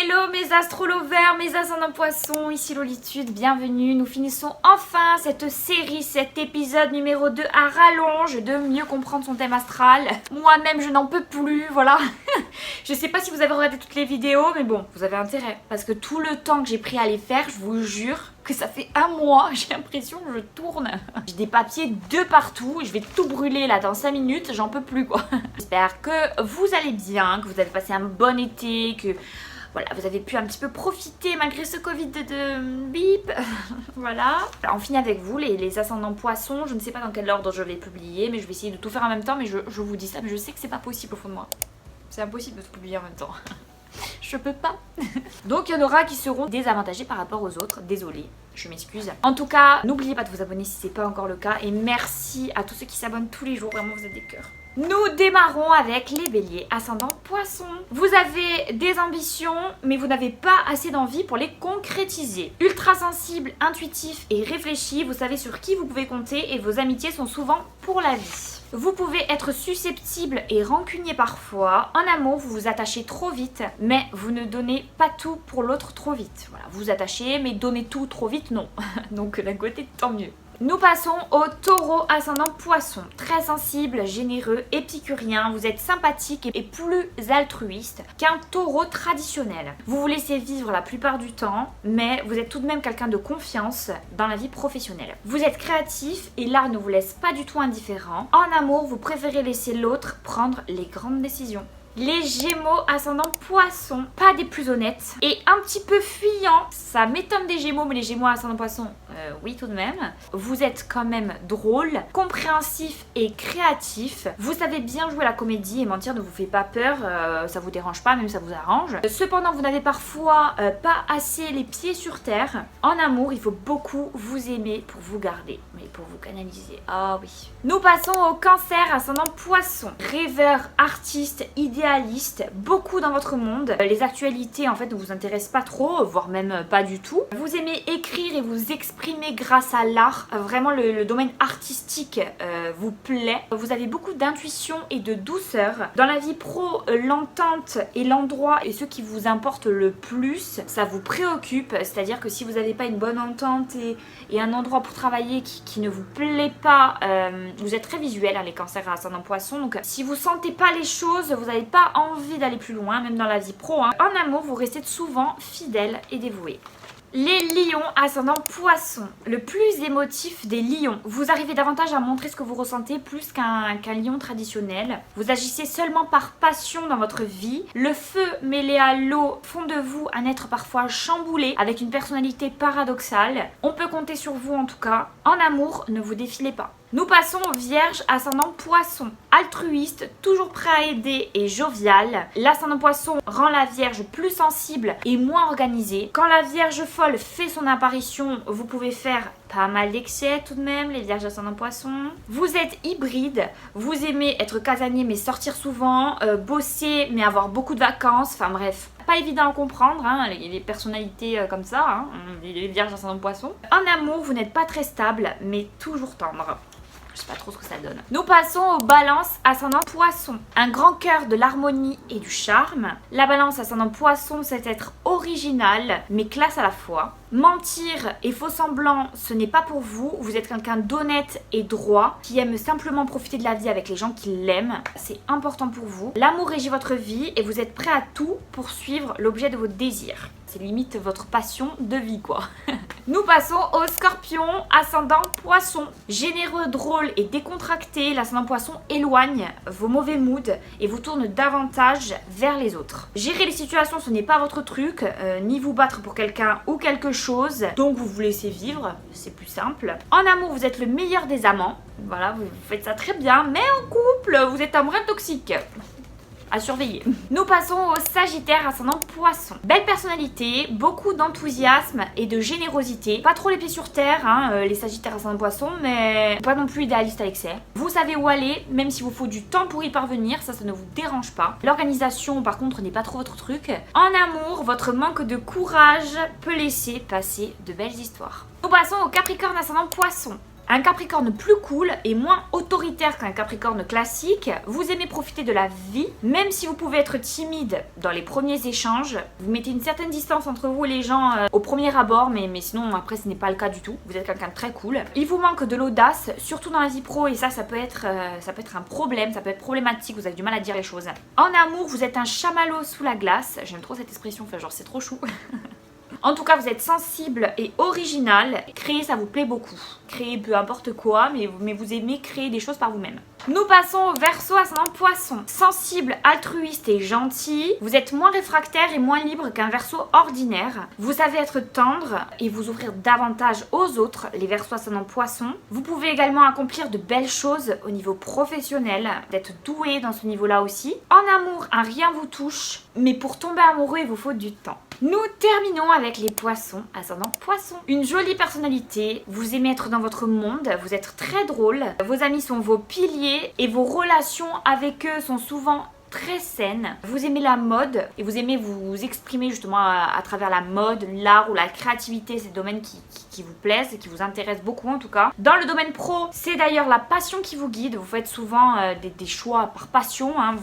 Hello mes astrolovers, mes ascendants poissons, ici Lolitude, bienvenue. Nous finissons enfin cette série, cet épisode numéro 2 à rallonge de mieux comprendre son thème astral. Moi-même je n'en peux plus, voilà. Je sais pas si vous avez regardé toutes les vidéos, mais bon, vous avez intérêt. Parce que tout le temps que j'ai pris à les faire, je vous jure que ça fait un mois, j'ai l'impression que je tourne. J'ai des papiers de partout, je vais tout brûler là dans 5 minutes, j'en peux plus quoi. J'espère que vous allez bien, que vous avez passé un bon été, que... Voilà, vous avez pu un petit peu profiter malgré ce Covid de bip. Voilà. Alors, on finit avec vous, les ascendants poissons. Je ne sais pas dans quel ordre je vais publier, mais je vais essayer de tout faire en même temps. Mais je vous dis ça, mais je sais que c'est pas possible au fond de moi. C'est impossible de tout publier en même temps. Je peux pas. Donc il y en aura qui seront désavantagés par rapport aux autres. Désolée, je m'excuse. En tout cas, n'oubliez pas de vous abonner si c'est pas encore le cas. Et merci à tous ceux qui s'abonnent tous les jours. Vraiment, vous êtes des cœurs. Nous démarrons avec les béliers ascendant poisson. Vous avez des ambitions, mais vous n'avez pas assez d'envie pour les concrétiser. Ultra sensible, intuitif et réfléchi, vous savez sur qui vous pouvez compter et vos amitiés sont souvent pour la vie. Vous pouvez être susceptible et rancunier parfois. En amour, vous vous attachez trop vite, mais vous ne donnez pas tout pour l'autre trop vite. Voilà, vous vous attachez, mais donnez tout trop vite, non. Donc d'un côté, tant mieux. Nous passons au taureau ascendant poisson. Très sensible, généreux, épicurien, vous êtes sympathique et plus altruiste qu'un taureau traditionnel. Vous vous laissez vivre la plupart du temps, mais vous êtes tout de même quelqu'un de confiance dans la vie professionnelle. Vous êtes créatif et l'art ne vous laisse pas du tout indifférent. En amour, vous préférez laisser l'autre prendre les grandes décisions. Les gémeaux ascendant poisson, pas des plus honnêtes et un petit peu fuyants. Ça m'étonne des gémeaux, mais les gémeaux ascendant poisson, oui tout de même. Vous êtes quand même drôle, compréhensif et créatif. Vous savez bien jouer la comédie et mentir ne vous fait pas peur, ça vous dérange pas, même ça vous arrange. Cependant, vous n'avez parfois pas assez les pieds sur terre. En amour, il faut beaucoup vous aimer pour vous garder, mais pour vous canaliser. Ah oui. Nous passons au cancer ascendant poisson. Rêveur, artiste, idéaliste, beaucoup dans votre monde. Les actualités en fait ne vous intéressent pas trop, voire même pas du tout. Vous aimez écrire et vous exprimer grâce à l'art. Vraiment le domaine artistique vous plaît. Vous avez beaucoup d'intuition et de douceur. Dans la vie pro, l'entente et l'endroit est ce qui vous importe le plus. Ça vous préoccupe, c'est-à-dire que si vous n'avez pas une bonne entente et un endroit pour travailler qui ne vous plaît pas, vous êtes très visuel, hein, les cancers ascendant poisson. Donc si vous sentez pas les choses, vous n'avez pas envie d'aller plus loin, même dans la vie pro. Hein. En amour, vous restez souvent fidèle et dévoué. Les lions ascendant poisson, le plus émotif des lions. Vous arrivez davantage à montrer ce que vous ressentez plus qu'un lion traditionnel. Vous agissez seulement par passion dans votre vie. Le feu mêlé à l'eau font de vous un être parfois chamboulé avec une personnalité paradoxale. On peut compter sur vous en tout cas. En amour, ne vous défilez pas. Nous passons aux vierges ascendant poisson. Altruiste, toujours prêt à aider et jovial. L'ascendant poisson rend la vierge plus sensible et moins organisée. Quand la vierge folle fait son apparition, vous pouvez faire pas mal d'excès tout de même, les vierges ascendant poisson. Vous êtes hybride, vous aimez être casanier mais sortir souvent, bosser mais avoir beaucoup de vacances, enfin bref. Pas évident à comprendre, hein, les personnalités comme ça, hein, les vierges ascendant poisson. En amour, vous n'êtes pas très stable mais toujours tendre. Je sais pas trop ce que ça donne. Nous passons aux balances ascendant poisson. Un grand cœur de l'harmonie et du charme. La balance ascendant poisson, c'est être original mais classe à la fois. Mentir et faux semblant, ce n'est pas pour vous. Vous êtes quelqu'un d'honnête et droit qui aime simplement profiter de la vie avec les gens qui l'aiment. C'est important pour vous. L'amour régit votre vie et vous êtes prêt à tout pour suivre l'objet de vos désirs. C'est limite votre passion de vie quoi. Nous passons au scorpion ascendant poisson. Généreux, drôle et décontracté, l'ascendant poisson éloigne vos mauvais moods et vous tourne davantage vers les autres. Gérer les situations, ce n'est pas votre truc, ni vous battre pour quelqu'un ou quelque chose, donc vous vous laissez vivre, c'est plus simple. En amour, vous êtes le meilleur des amants, voilà, vous faites ça très bien, mais en couple, vous êtes un brin toxique. À surveiller. Nous passons au Sagittaire ascendant poisson. Belle personnalité, beaucoup d'enthousiasme et de générosité. Pas trop les pieds sur terre, hein, les Sagittaires ascendant poisson, mais pas non plus idéaliste à l'excès. Vous savez où aller, même s'il vous faut du temps pour y parvenir, ça ne vous dérange pas. L'organisation, par contre, n'est pas trop votre truc. En amour, votre manque de courage peut laisser passer de belles histoires. Nous passons au Capricorne ascendant poisson. Un Capricorne plus cool et moins autoritaire qu'un Capricorne classique. Vous aimez profiter de la vie, même si vous pouvez être timide dans les premiers échanges. Vous mettez une certaine distance entre vous et les gens au premier abord, mais sinon après ce n'est pas le cas du tout. Vous êtes quelqu'un de très cool. Il vous manque de l'audace, surtout dans la vie pro, et ça peut être un problème, ça peut être problématique, vous avez du mal à dire les choses. En amour, vous êtes un chamallow sous la glace. J'aime trop cette expression, enfin genre c'est trop chou. En tout cas, vous êtes sensible et original. Créer, ça vous plaît beaucoup. Créer peu importe quoi, mais vous aimez créer des choses par vous-même. Nous passons au Verseau ascendant Poisson. Sensible, altruiste et gentil. Vous êtes moins réfractaire et moins libre qu'un Verseau ordinaire. Vous savez être tendre et vous ouvrir davantage aux autres, les Verseaux ascendant Poisson. Vous pouvez également accomplir de belles choses au niveau professionnel, d'être doué dans ce niveau-là aussi. En amour, un rien vous touche, mais pour tomber amoureux, il vous faut du temps. Nous terminons avec les Poissons, ascendant Poisson. Une jolie personnalité, vous aimez être dans votre monde, vous êtes très drôle, vos amis sont vos piliers et vos relations avec eux sont souvent très saines. Vous aimez la mode et vous aimez vous exprimer justement à travers la mode, l'art ou la créativité, c'est des domaines qui vous plaisent et qui vous intéressent beaucoup en tout cas. Dans le domaine pro, c'est d'ailleurs la passion qui vous guide, vous faites souvent des choix par passion, hein.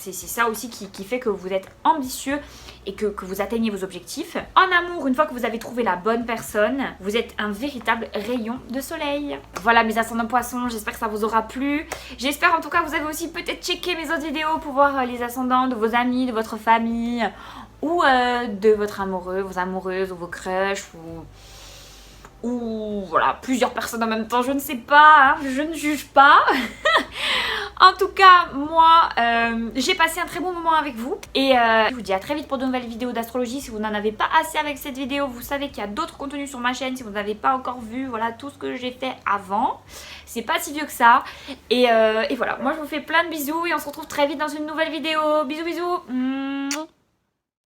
C'est ça aussi qui fait que vous êtes ambitieux et que vous atteignez vos objectifs. En amour, une fois que vous avez trouvé la bonne personne, vous êtes un véritable rayon de soleil. Voilà mes ascendants Poissons, j'espère que ça vous aura plu. J'espère en tout cas que vous avez aussi peut-être checké mes autres vidéos pour voir les ascendants de vos amis, de votre famille ou de votre amoureux, vos amoureuses ou vos crushs ou voilà, plusieurs personnes en même temps, je ne sais pas, hein, je ne juge pas. En tout cas, moi, j'ai passé un très bon moment avec vous. Et je vous dis à très vite pour de nouvelles vidéos d'astrologie. Si vous n'en avez pas assez avec cette vidéo, vous savez qu'il y a d'autres contenus sur ma chaîne. Si vous n'avez pas encore vu, voilà, tout ce que j'ai fait avant. C'est pas si vieux que ça. Et voilà, moi je vous fais plein de bisous et on se retrouve très vite dans une nouvelle vidéo. Bisous bisous.